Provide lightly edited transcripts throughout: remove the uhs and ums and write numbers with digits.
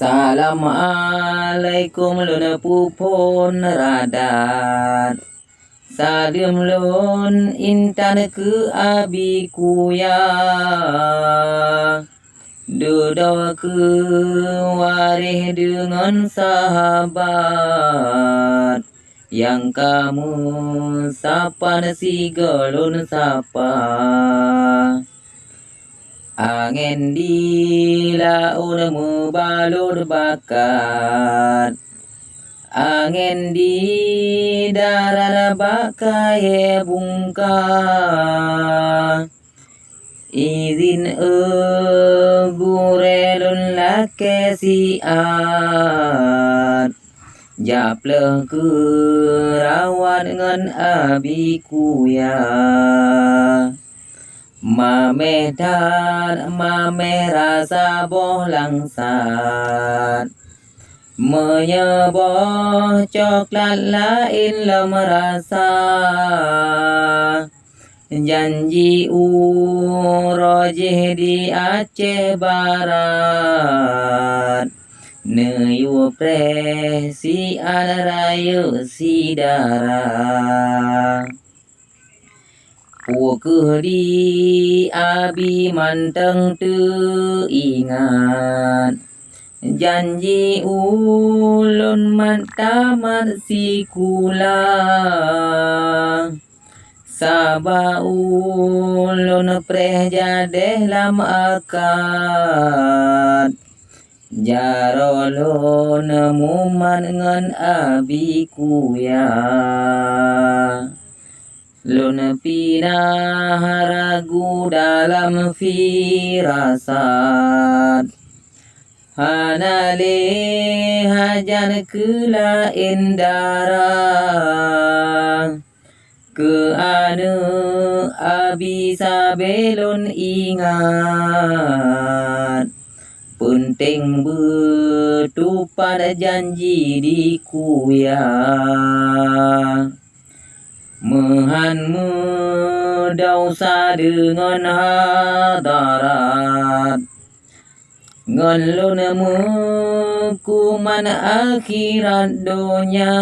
Assalamualaikum luna pupon radat. Salim lun intan ke abikuya. Dodo ke warih dengan sahabat. Yang kamu sapa si galon sapa. Angin di laut membalur bakat. Angin di darat bakai bungka. Izin gurelun lake siat. Japleh ke rawat ngan abikuya. Mameh dan mameh rasa boh langsat. Menyeboh coklat lain lem rasa. Janji urojih di Aceh Barat. Neyu presi rayu sidara. Puke di abi manteng teringat. Janji ulun matamat si kula. Sabah ulun preh jadeh lam akad. Jarolun muman ngan abikuya. Lun pinah ragu dalam firasat. Hanale hajan kela indara. Ke anu abisa belon ingat. Penting betul pada janji di kuya. Mehan medausa dengan hadarat. Ngan lun mekuman akhirat dunia.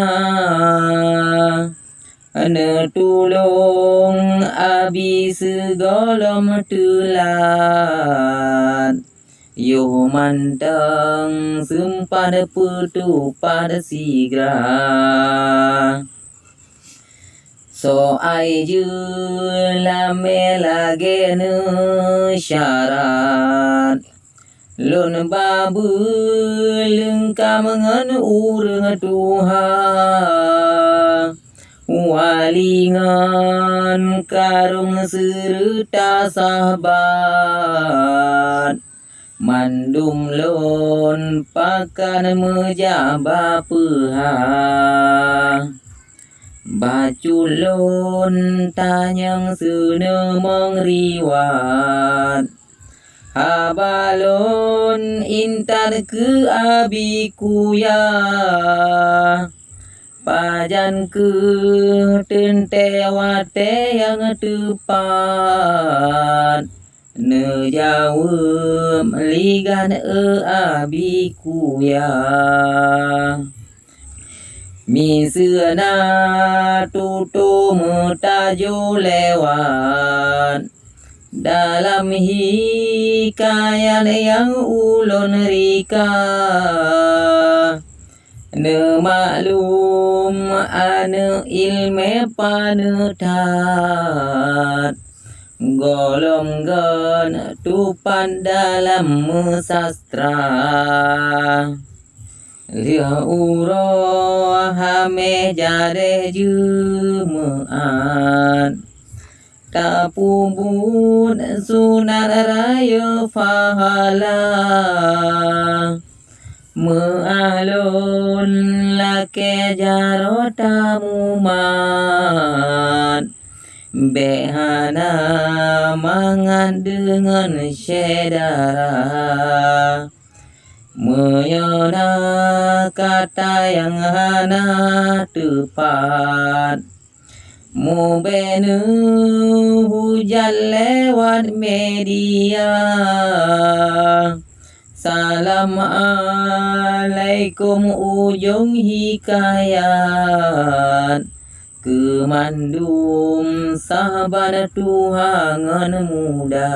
Netulung abi segala telat. Yo mantang sempat putu pada sigra. So ai je lame lage ne syarat. Lun babu lengkam ngan urang Tuhan. Walingan karung serta sahabat. Mandum lon pakan mejaba peha. Baculun tanyang senemang riwat. Habalon intan ke abikuya. Pajan ke tentewate yang tepat. Nejawab ligan abikuya. Misena tutu mutajo lewat. Dalam hikayan yang ulun rika. Ne maklum ane ilme panetat. Golongan tupan dalam sastra. Liha uro hame jare jemaat. Tapubun sunar raya fahala. Mealun lake jarota mumat. Behana mangan dengan syedara. Menyona kata yang hana tepat. Mubenu hujan lewat media. Assalamualaikum ujung hikayat Kemandum sahabat Tuhangan muda.